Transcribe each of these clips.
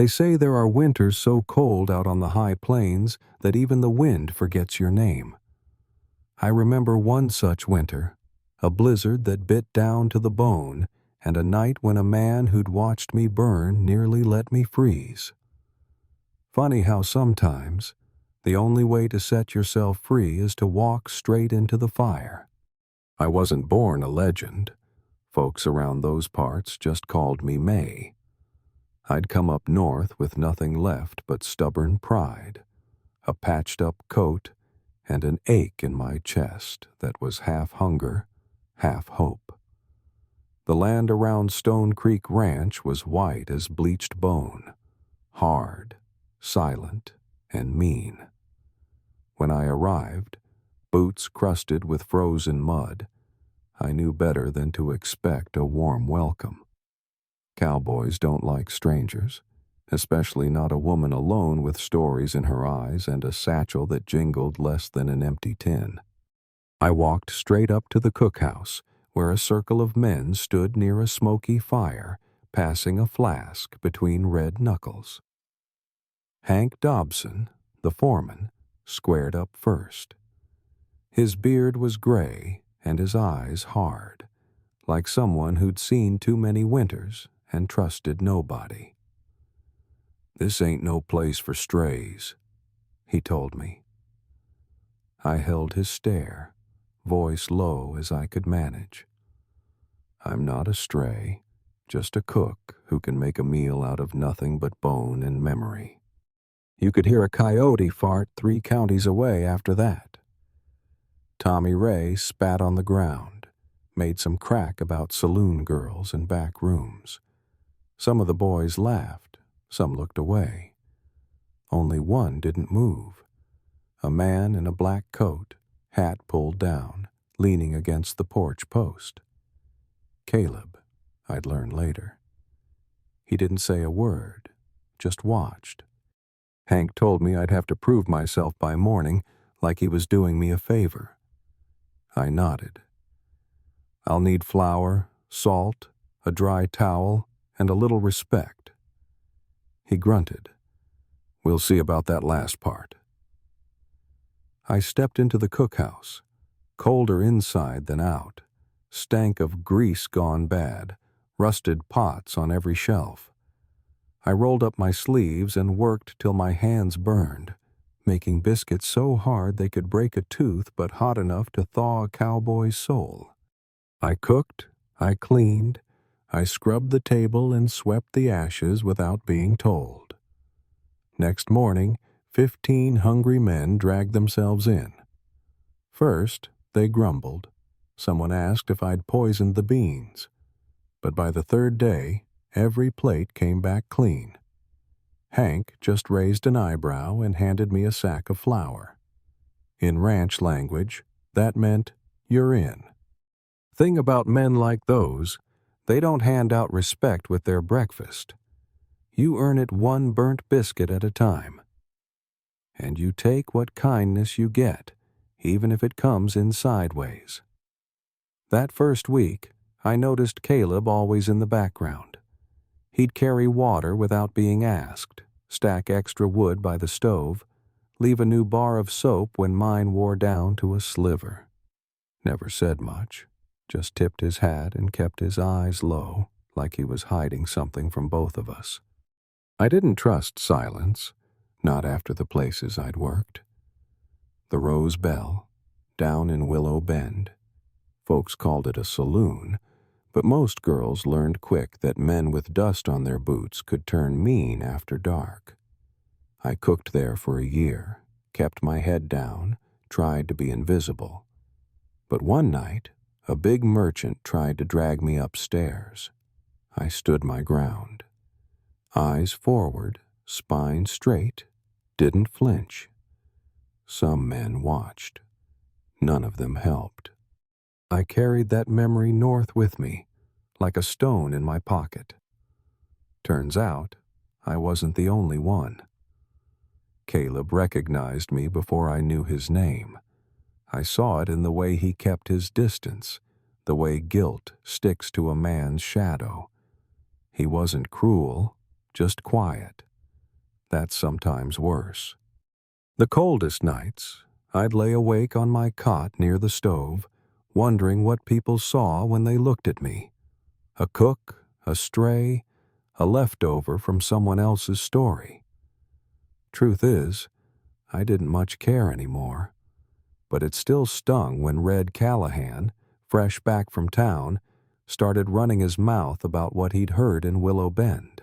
They say there are winters so cold out on the high plains that even the wind forgets your name. I remember one such winter, a blizzard that bit down to the bone, and a night when a man who'd watched me burn nearly let me freeze. Funny how sometimes the only way to set yourself free is to walk straight into the fire. I wasn't born a legend. Folks around those parts just called me May. I'd come up north with nothing left but stubborn pride, a patched-up coat, and an ache in my chest that was half hunger, half hope. The land around Stone Creek Ranch was white as bleached bone, hard, silent, and mean. When I arrived, boots crusted with frozen mud, I knew better than to expect a warm welcome. Cowboys don't like strangers, especially not a woman alone with stories in her eyes and a satchel that jingled less than an empty tin. I walked straight up to the cookhouse, where a circle of men stood near a smoky fire, passing a flask between red knuckles. Hank Dobson, the foreman, squared up first. His beard was gray and his eyes hard, like someone who'd seen too many winters and trusted nobody. "This ain't no place for strays," he told me. I held his stare, voice low as I could manage. "I'm not a stray, just a cook who can make a meal out of nothing but bone and memory." You could hear a coyote fart 3 counties away after that. Tommy Ray spat on the ground, made some crack about saloon girls and back rooms. Some of the boys laughed, some looked away. Only one didn't move. A man in a black coat, hat pulled down, leaning against the porch post. Caleb, I'd learn later. He didn't say a word, just watched. Hank told me I'd have to prove myself by morning, like he was doing me a favor. I nodded. "I'll need flour, salt, a dry towel, and a little respect." He grunted. "We'll see about that last part." I stepped into the cookhouse, colder inside than out, stank of grease gone bad, rusted pots on every shelf. I rolled up my sleeves and worked till my hands burned, making biscuits so hard they could break a tooth but hot enough to thaw a cowboy's soul. I cooked, I cleaned, I scrubbed the table and swept the ashes without being told. Next morning, 15 hungry men dragged themselves in. First, they grumbled. Someone asked if I'd poisoned the beans. But by the 3rd day, every plate came back clean. Hank just raised an eyebrow and handed me a sack of flour. In ranch language, that meant, "You're in." Thing about men like those, they don't hand out respect with their breakfast. You earn it one burnt biscuit at a time. And you take what kindness you get, even if it comes in sideways. That first week, I noticed Caleb always in the background. He'd carry water without being asked, stack extra wood by the stove, leave a new bar of soap when mine wore down to a sliver. Never said much, just tipped his hat and kept his eyes low, like he was hiding something from both of us. I didn't trust silence, not after the places I'd worked. The Rose Bell, down in Willow Bend. Folks called it a saloon, but most girls learned quick that men with dust on their boots could turn mean after dark. I cooked there for a year, kept my head down, tried to be invisible. But one night, a big merchant tried to drag me upstairs. I stood my ground. Eyes forward, spine straight, didn't flinch. Some men watched. None of them helped. I carried that memory north with me, like a stone in my pocket. Turns out, I wasn't the only one. Caleb recognized me before I knew his name. I saw it in the way he kept his distance, the way guilt sticks to a man's shadow. He wasn't cruel, just quiet, That's sometimes worse. The coldest nights, I'd lay awake on my cot near the stove, wondering what people saw when they looked at me. A cook, a stray, a leftover from someone else's story. Truth is, I didn't much care anymore, but it still stung when Red Callahan, fresh back from town, started running his mouth about what he'd heard in Willow Bend.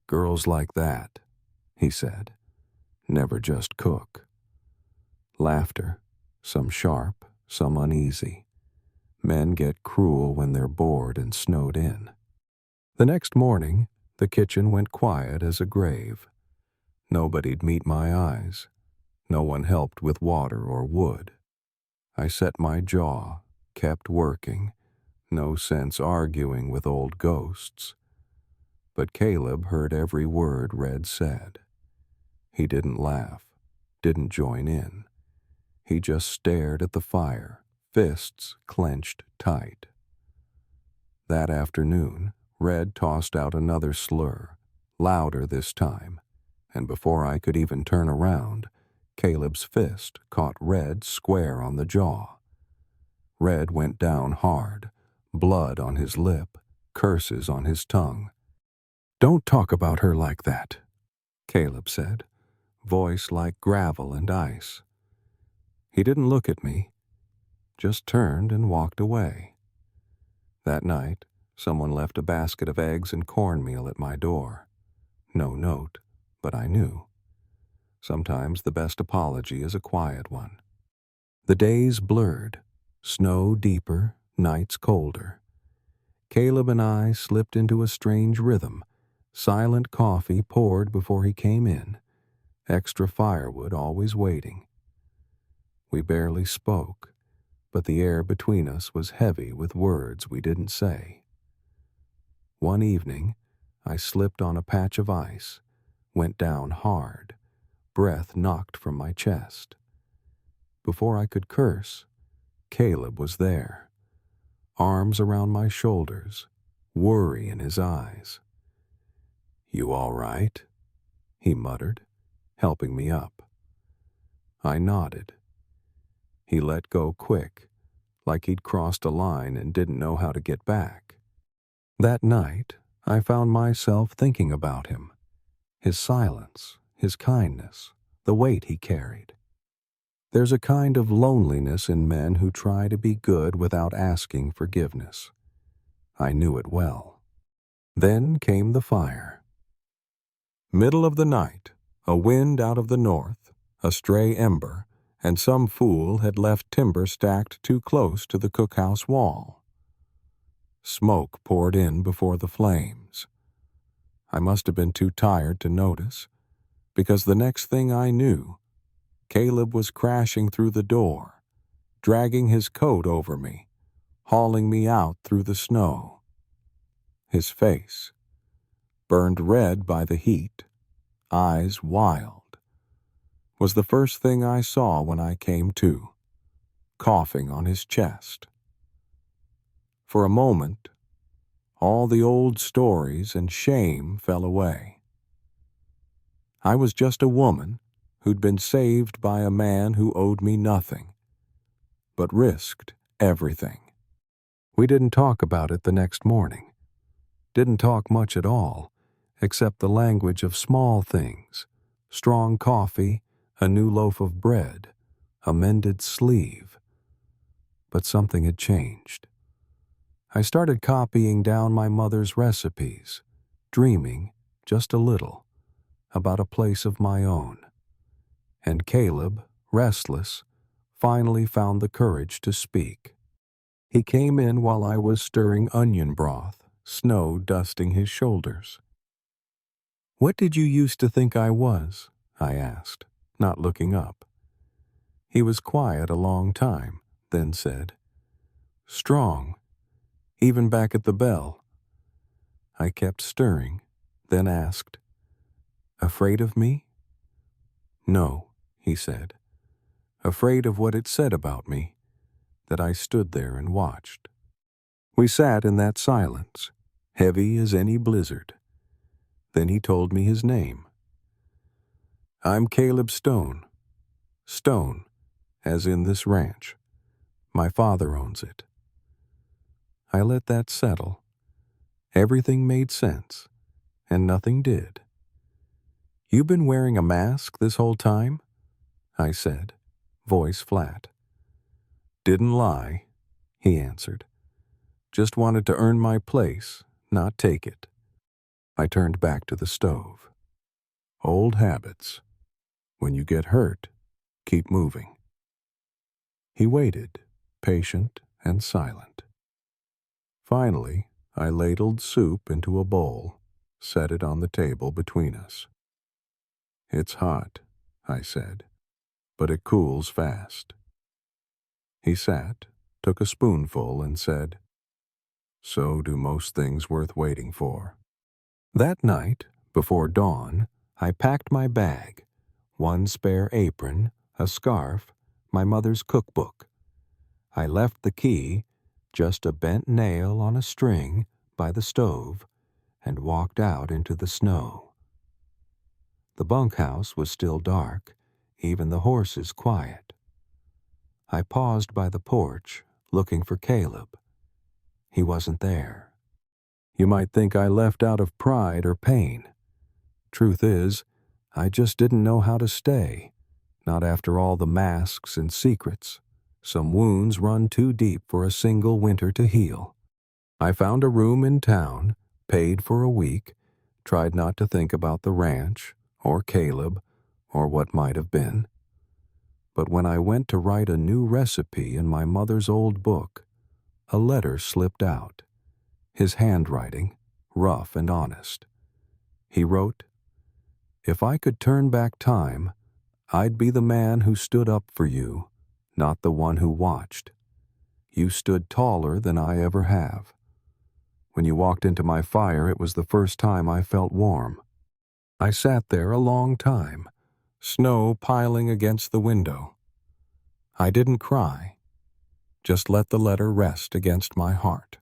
"Girls like that," he said, "never just cook." Laughter, some sharp, some uneasy. Men get cruel when they're bored and snowed in. The next morning, the kitchen went quiet as a grave. Nobody'd meet my eyes. No one helped with water or wood. I set my jaw, kept working. No sense arguing with old ghosts. But Caleb heard every word Red said. He didn't laugh, didn't join in. He just stared at the fire, fists clenched tight. That afternoon, Red tossed out another slur, louder this time, and before I could even turn around, Caleb's fist caught Red square on the jaw. Red went down hard, blood on his lip, curses on his tongue. "Don't talk about her like that," Caleb said, voice like gravel and ice. He didn't look at me, just turned and walked away. That night, someone left a basket of eggs and cornmeal at my door. No note, but I knew. Sometimes the best apology is a quiet one. The days blurred, snow deeper, nights colder. Caleb and I slipped into a strange rhythm. Silent coffee poured before he came in. Extra firewood always waiting. We barely spoke, but the air between us was heavy with words we didn't say. One evening, I slipped on a patch of ice, went down hard, breath knocked from my chest. Before I could curse, Caleb was there, arms around my shoulders, worry in his eyes. "You all right?" he muttered, helping me up. I nodded. He let go quick, like he'd crossed a line and didn't know how to get back. That night, I found myself thinking about him, his silence, his kindness, the weight he carried. There's a kind of loneliness in men who try to be good without asking forgiveness. I knew it well. Then came the fire. Middle of the night, a wind out of the north, a stray ember, and some fool had left timber stacked too close to the cookhouse wall. Smoke poured in before the flames. I must have been too tired to notice, because the next thing I knew, Caleb was crashing through the door, dragging his coat over me, hauling me out through the snow. His face, burned red by the heat, eyes wild, was the first thing I saw when I came to, coughing on his chest. For a moment, all the old stories and shame fell away. I was just a woman who'd been saved by a man who owed me nothing, but risked everything. We didn't talk about it the next morning. Didn't talk much at all, except the language of small things, strong coffee, a new loaf of bread, a mended sleeve. But something had changed. I started copying down my mother's recipes, dreaming, just a little, about a place of my own. And Caleb, restless, finally found the courage to speak. He came in while I was stirring onion broth, snow dusting his shoulders. "What did you used to think I was?" I asked, not looking up. He was quiet a long time, then said, "Strong, even back at the bell." I kept stirring, then asked, "Afraid of me?" "No," he said. "Afraid of what it said about me," that I stood there and watched. We sat in that silence, heavy as any blizzard. Then he told me his name, I'm Caleb Stone. Stone, as in this ranch. My father owns it. I let that settle. Everything made sense, and nothing did. You been wearing a mask this whole time? I said, voice flat. Didn't lie, he answered. Just wanted to earn my place, not take it. I turned back to the stove. Old habits. When you get hurt, keep moving. He waited, patient and silent. Finally, I ladled soup into a bowl, set it on the table between us. It's hot, I said, but it cools fast. He sat, took a spoonful, and said, So do most things worth waiting for. That night, before dawn, I packed my bag, one spare apron, a scarf, my mother's cookbook. I left the key, just a bent nail on a string, by the stove, and walked out into the snow. The bunkhouse was still dark, even the horses quiet. I paused by the porch, looking for Caleb. He wasn't there. You might think I left out of pride or pain. Truth is, I just didn't know how to stay, not after all the masks and secrets. Some wounds run too deep for a single winter to heal. I found a room in town, paid for a week, tried not to think about the ranch, or Caleb, or what might have been. But when I went to write a new recipe in my mother's old book, a letter slipped out, his handwriting, rough and honest. He wrote, If I could turn back time, I'd be the man who stood up for you, not the one who watched. You stood taller than I ever have. When you walked into my fire, it was the first time I felt warm. I sat there a long time, snow piling against the window. I didn't cry, just let the letter rest against my heart.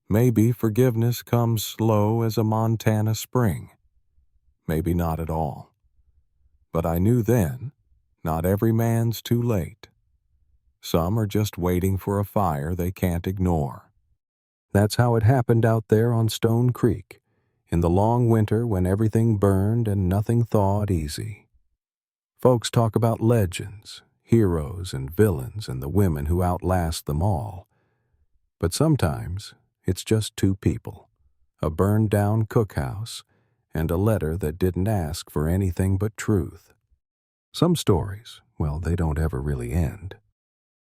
Maybe forgiveness comes slow as a Montana spring. Maybe not at all. But I knew then, not every man's too late. Some are just waiting for a fire they can't ignore. That's how it happened out there on Stone Creek, in the long winter when everything burned and nothing thawed easy. Folks talk about legends, heroes and villains and the women who outlast them all. But sometimes it's just two people, a burned-down cookhouse, and a letter that didn't ask for anything but truth. Some stories, well, they don't ever really end.